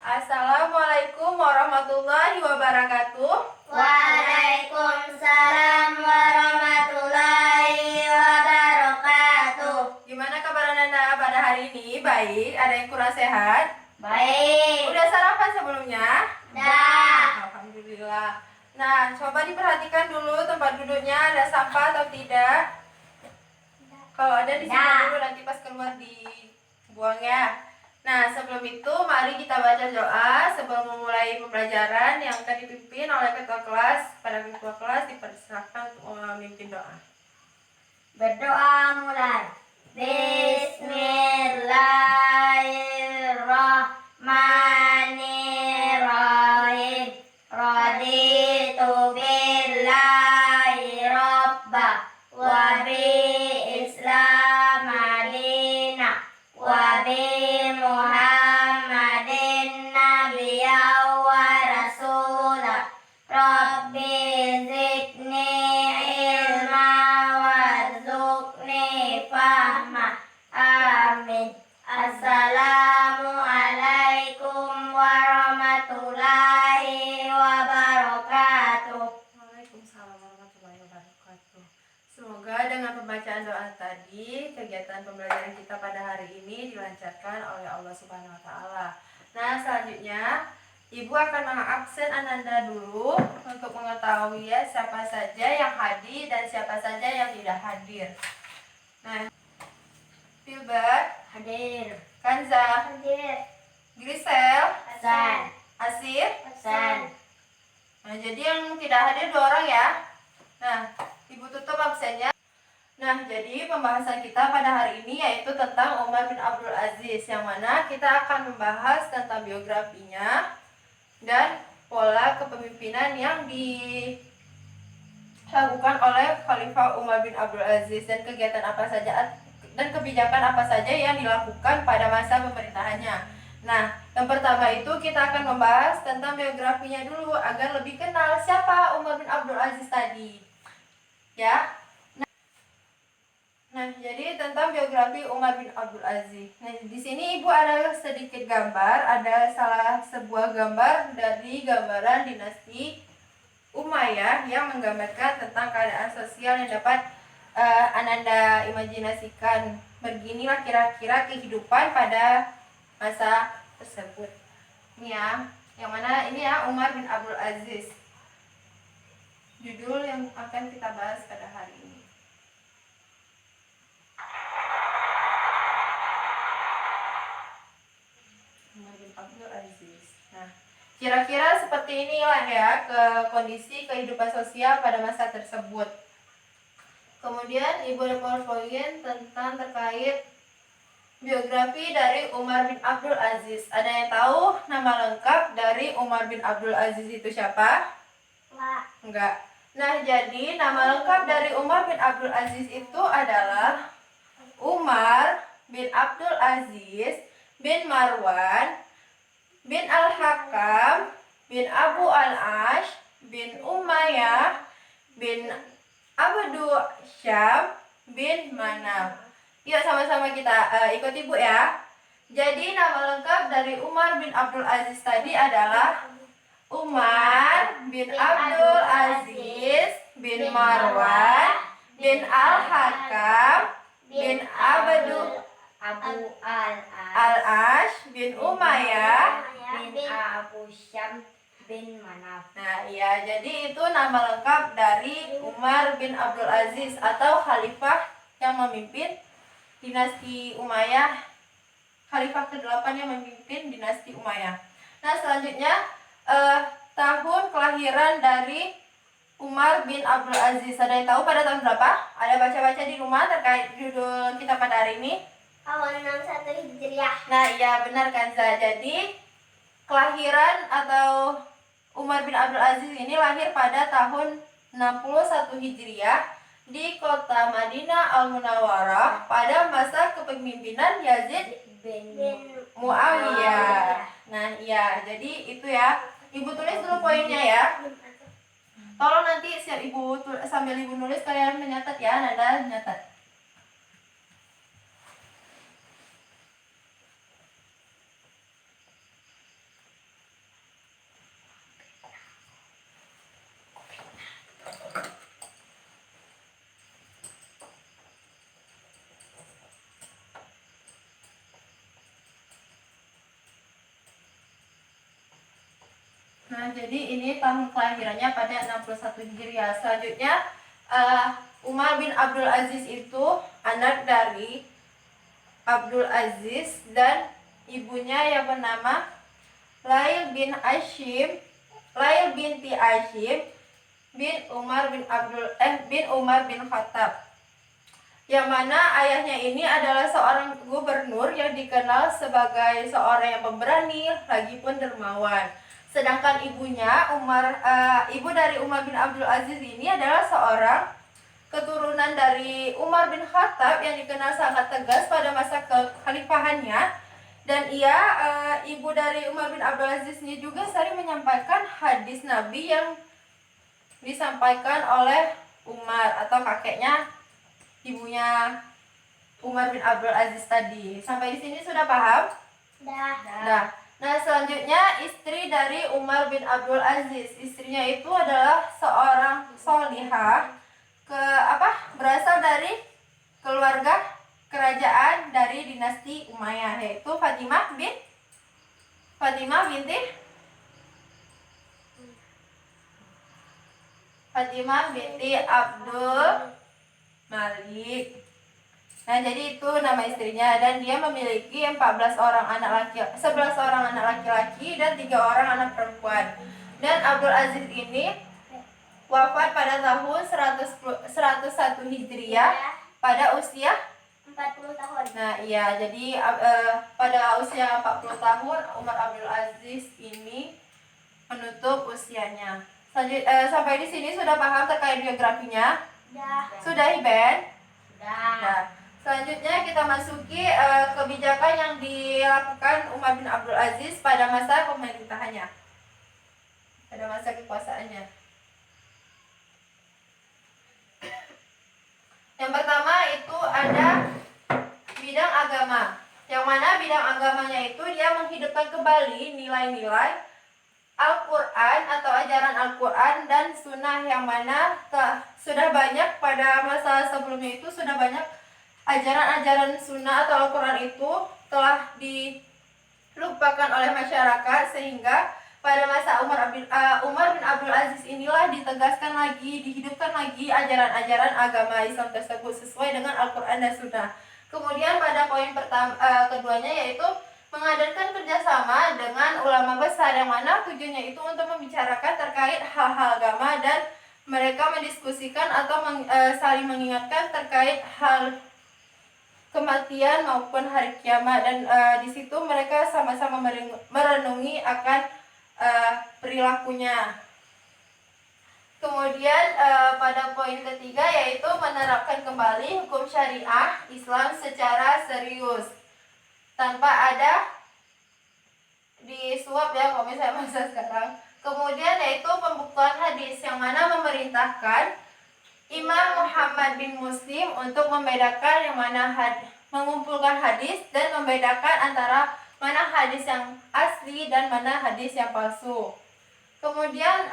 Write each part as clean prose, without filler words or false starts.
Assalamualaikum warahmatullahi wabarakatuh. Waalaikumsalam warahmatullahi wabarakatuh. Gimana kabar Nanda pada hari ini? Baik? Ada yang kurang sehat? Baik. Udah sarapan sebelumnya? Dah. Alhamdulillah. Nah, coba diperhatikan dulu tempat duduknya, ada sampah atau tidak? Kalau ada disimpan dulu, nanti pas keluar dibuang ya. Nah, sebelum itu mari kita baca doa sebelum memulai pembelajaran yang akan dipimpin oleh ketua kelas. Pada ketua kelas dipersilakan untuk memimpin doa. Berdoa mulai. Bismillahirrahmanirrahim. Raditu billahi rabba wa bi islam madina wa bi muhammadin nabiyya wa rasula. Rabbi zidni ilma warzuqni fahma. Amin. Assalamualaikum warahmatullahi wabarakatuh. Waalaikumsalam warahmatullahi wabarakatuh. Semoga dengan pembacaan doa tadi, kegiatan pembelajaran kita pada hari ini dilancarkan oleh Allah Subhanahu wa taala. Nah, selanjutnya Ibu akan mengabsen Ananda dulu untuk mengetahui ya siapa saja yang hadir dan siapa saja yang tidak hadir. Nah, Filbert Hadir. Kanza, Hadir. Grisel, Hasan. Asir. Hasan. Nah, jadi yang tidak hadir 2 orang ya. Nah, Ibu tutup absennya. Nah, jadi pembahasan kita pada hari ini yaitu tentang Umar bin Abdul Aziz, yang mana kita akan membahas tentang biografinya dan pola kepemimpinan yang dilakukan oleh Khalifah Umar bin Abdul Aziz dan kegiatan apa saja dan kebijakan apa saja yang dilakukan pada masa pemerintahannya. Nah, yang pertama itu kita akan membahas tentang biografinya dulu agar lebih kenal siapa Umar bin Abdul Aziz tadi. Ya. Nah, jadi tentang biografi Umar bin Abdul Aziz. Nah, di sini Ibu ada sedikit gambar, ada salah sebuah gambar dari gambaran dinasti Umayyah yang menggambarkan tentang keadaan sosial yang dapat Ananda imajinasikan. Beginilah kira-kira kehidupan pada masa tersebut. Ini ya, yang mana ini ya Umar bin Abdul Aziz. Judul yang akan kita bahas pada hari ini. Umar bin Abdul Aziz. Nah, kira-kira seperti inilah ya kondisi kehidupan sosial pada masa tersebut. Kemudian Ibu ada poin tentang terkait biografi dari Umar bin Abdul Aziz. Ada yang tahu nama lengkap dari Umar bin Abdul Aziz itu siapa? Enggak. Nah, jadi nama lengkap dari Umar bin Abdul Aziz itu adalah Umar bin Abdul Aziz bin Marwan bin Al-Hakam bin Abu Al-Ash bin Umayyah bin Abdu Syam bin Manaf. Yuk sama-sama kita ikut Ibu ya. Jadi nama lengkap dari Umar bin Abdul Aziz tadi adalah Umar bin Abdul Aziz bin Marwan bin Al-Hakam bin Abu Al-Ash bin Umayyah bin Abu Syam bin Manaf. Nah, iya, jadi itu nama lengkap dari Umar bin Abdul Aziz atau khalifah yang memimpin dinasti Umayyah, khalifah ke-8 yang memimpin dinasti Umayyah. Nah, selanjutnya tahun kelahiran dari Umar bin Abdul Aziz. Ada yang tahu pada tahun berapa? Ada baca-baca di rumah terkait judul kita pada hari ini? Awal 61 Hijriah. Nah, iya benar Kanza. Jadi kelahiran atau Umar bin Abdul Aziz ini lahir pada tahun 61 Hijriah di kota Madinah Al-Munawwarah pada masa kepemimpinan Yazid bin Muawiyah. Nah, iya, jadi itu ya. Ibu tulis dulu poinnya ya. Tolong nanti siap Ibu sambil Ibu nulis kalian menyatat ya, Nanda nyatat. Nah, jadi ini tahun kelahirannya pada 61 Hijriah. Selanjutnya, Umar bin Abdul Aziz itu anak dari Abdul Aziz dan ibunya yang bernama Lail binti Hashim bin Umar bin Khattab. Yang mana ayahnya ini adalah seorang gubernur yang dikenal sebagai seorang yang pemberani lagi pun dermawan. Sedangkan ibunya ibu dari Umar bin Abdul Aziz ini adalah seorang keturunan dari Umar bin Khattab yang dikenal sangat tegas pada masa kekhalifahannya, dan ibu dari Umar bin Abdul Aziz ini juga sering menyampaikan hadis Nabi yang disampaikan oleh Umar atau kakeknya ibunya Umar bin Abdul Aziz tadi. Sampai di sini sudah paham? Dah. Nah, selanjutnya istri dari Umar bin Abdul Aziz. Istrinya itu adalah seorang solihah berasal dari keluarga kerajaan dari dinasti Umayyah, yaitu Fatimah binti Abdul Malik. Nah, jadi itu nama istrinya, dan dia memiliki 11 orang anak laki-laki dan 3 orang anak perempuan. Dan Abdul Aziz ini wafat pada tahun 101 Hijriah pada usia 40 tahun. Nah, iya, jadi pada usia 40 tahun Umar Abdul Aziz ini menutup usianya. Sampai di sini sudah paham terkait biografinya? Sudah, Iben? Nah, selanjutnya kita masuki kebijakan yang dilakukan Umar bin Abdul Aziz pada masa pemerintahannya, pada masa kekuasaannya. Yang pertama itu ada bidang agama, yang mana bidang agamanya itu dia menghidupkan kembali nilai-nilai Al-Quran atau ajaran Al-Quran dan Sunnah, yang mana sudah banyak pada masa sebelumnya itu sudah banyak ajaran-ajaran Sunnah atau Al-Quran itu telah dilupakan oleh masyarakat, sehingga pada masa Umar bin Abdul Aziz inilah dihidupkan lagi ajaran-ajaran agama Islam tersebut sesuai dengan Al-Quran dan Sunnah. Kemudian pada poin keduanya yaitu mengadakan kerjasama dengan ulama besar, yang mana tujuannya itu untuk membicarakan terkait hal-hal agama, dan mereka mendiskusikan atau saling mengingatkan terkait hal kematian maupun hari kiamat, dan di situ mereka sama-sama merenungi akan perilakunya. Kemudian pada poin ketiga yaitu menerapkan kembali hukum syariah Islam secara serius tanpa ada disuap ya kalau misalnya masa sekarang. Kemudian yaitu pembuktian hadis, yang mana memerintahkan Imam Muhammad bin Muslim untuk membedakan yang mana mengumpulkan hadis dan membedakan antara mana hadis yang asli dan mana hadis yang palsu. Kemudian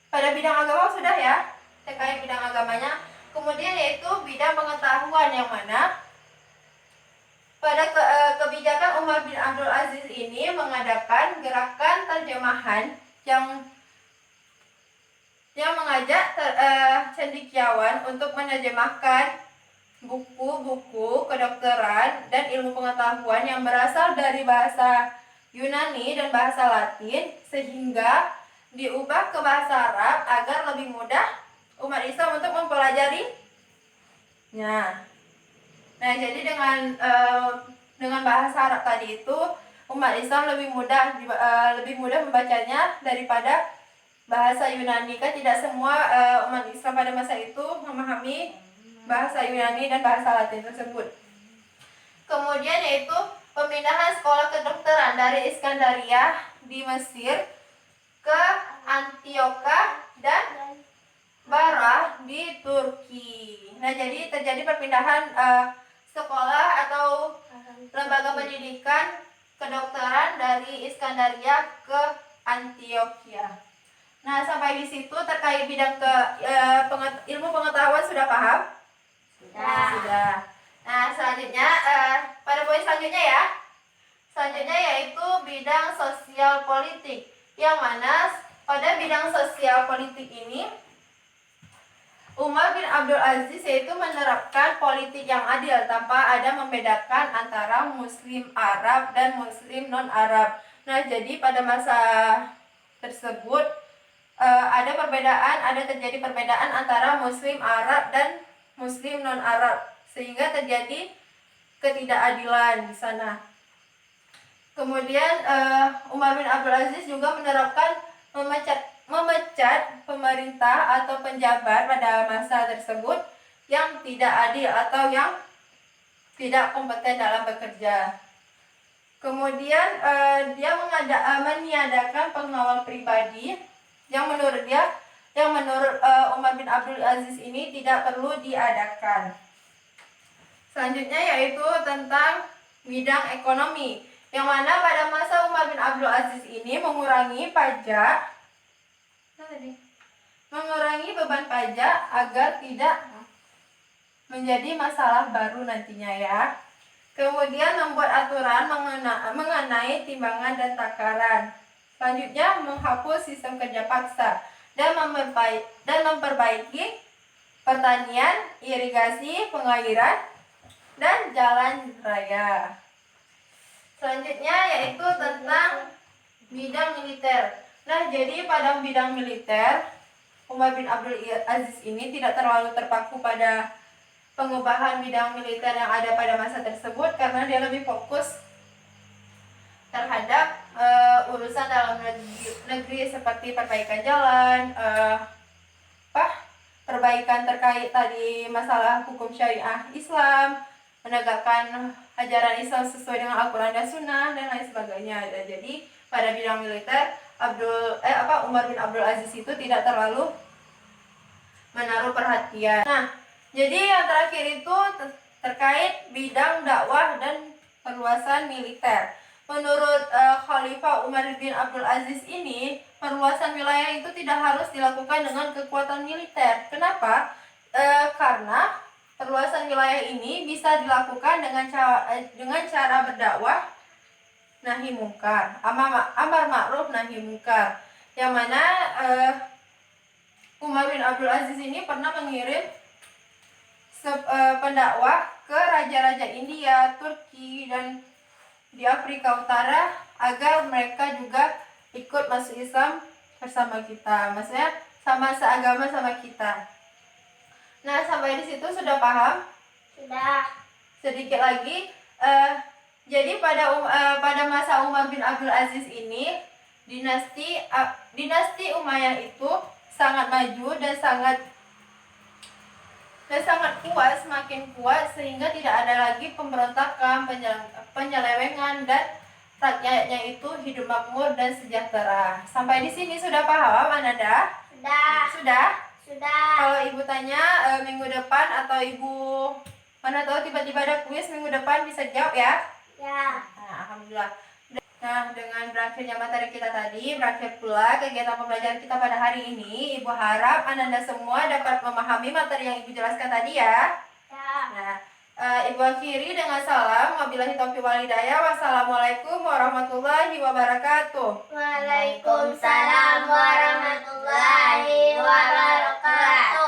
pada bidang agama sudah ya, terkait bidang agamanya. Kemudian yaitu bidang pengetahuan, yang mana pada kebijakan Umar bin Abdul Aziz ini mengadakan gerakan terjemahan yang mengajak cendekiawan untuk menerjemahkan buku-buku kedokteran dan ilmu pengetahuan yang berasal dari bahasa Yunani dan bahasa Latin, sehingga diubah ke bahasa Arab agar lebih mudah umat Islam untuk mempelajarinya. Nah, jadi dengan bahasa Arab tadi itu umat Islam lebih mudah membacanya daripada bahasa Yunani. Kan tidak semua umat Islam pada masa itu memahami bahasa Yunani dan bahasa Latin tersebut. Kemudian yaitu pemindahan sekolah kedokteran dari Iskandaria di Mesir ke Antioquia dan Barah di Turki. Nah, jadi terjadi perpindahan sekolah atau lembaga pendidikan kedokteran dari Iskandaria ke Antioquia. Nah, sampai di situ terkait bidang ilmu pengetahuan sudah paham? Sudah. Nah, selanjutnya pada poin selanjutnya ya. Selanjutnya yaitu bidang sosial politik, yang mana pada bidang sosial politik ini Umar bin Abdul Aziz yaitu menerapkan politik yang adil tanpa ada membedakan antara Muslim Arab dan Muslim non-Arab. Nah, jadi pada masa tersebut terjadi perbedaan antara Muslim Arab dan Muslim non-Arab, sehingga terjadi ketidakadilan di sana. Kemudian Umar bin Abdul Aziz juga menerapkan memecat pemerintah atau penjabat pada masa tersebut yang tidak adil atau yang tidak kompeten dalam bekerja. Kemudian dia meniadakan pengawal pribadi yang menurut Umar bin Abdul Aziz ini tidak perlu diadakan. Selanjutnya yaitu tentang bidang ekonomi, yang mana pada masa Umar bin Abdul Aziz ini mengurangi beban pajak agar tidak menjadi masalah baru nantinya ya. Kemudian membuat aturan mengenai timbangan dan takaran. Selanjutnya menghapus sistem kerja paksa dan memperbaiki pertanian, irigasi, pengairan, dan jalan raya. Selanjutnya yaitu tentang bidang militer. Nah, jadi pada bidang militer, Umar bin Abdul Aziz ini tidak terlalu terpaku pada pengubahan bidang militer yang ada pada masa tersebut, karena dia lebih fokus terhadap urusan dalam negeri seperti perbaikan jalan, perbaikan terkait tadi masalah hukum syariah Islam, menegakkan ajaran Islam sesuai dengan Al-Quran dan Sunnah, dan lain sebagainya. Dan jadi pada bidang militer Umar bin Abdul Aziz itu tidak terlalu menaruh perhatian. Nah, jadi yang terakhir itu terkait bidang dakwah dan perluasan militer. Menurut Khalifah Umar bin Abdul Aziz ini, perluasan wilayah itu tidak harus dilakukan dengan kekuatan militer. Kenapa? Karena perluasan wilayah ini bisa dilakukan dengan cara berdakwah nahi mungkar, amar ma'ruf nahi mungkar. Yang mana Umar bin Abdul Aziz ini pernah mengirim pendakwah ke raja-raja India, Turki, dan di Afrika Utara agar mereka juga ikut masuk Islam bersama kita, maksudnya sama seagama sama kita. Nah, sampai di situ sudah paham? Sudah. Sedikit lagi, jadi pada masa Umar bin Abdul Aziz ini, dinasti Umayyah itu sangat maju dan sangat kuat, semakin kuat, sehingga tidak ada lagi pemberontakan, penyelewengan, dan rakyatnya itu hidup makmur dan sejahtera. Sampai di sini sudah paham, Ananda? Sudah? Kalau ibu tanya minggu depan, atau ibu mana tahu tiba-tiba ada kuis minggu depan, bisa jawab ya? Ya. Nah, alhamdulillah. Nah, dengan berakhirnya materi kita tadi, berakhir pula kegiatan pembelajaran kita pada hari ini. Ibu harap Ananda semua dapat memahami materi yang Ibu jelaskan tadi ya. Ya. Nah, Ibu akhiri dengan salam. Wabillahi taufiq wal hidayah. Wassalamualaikum warahmatullahi wabarakatuh. Waalaikumsalam warahmatullahi wabarakatuh.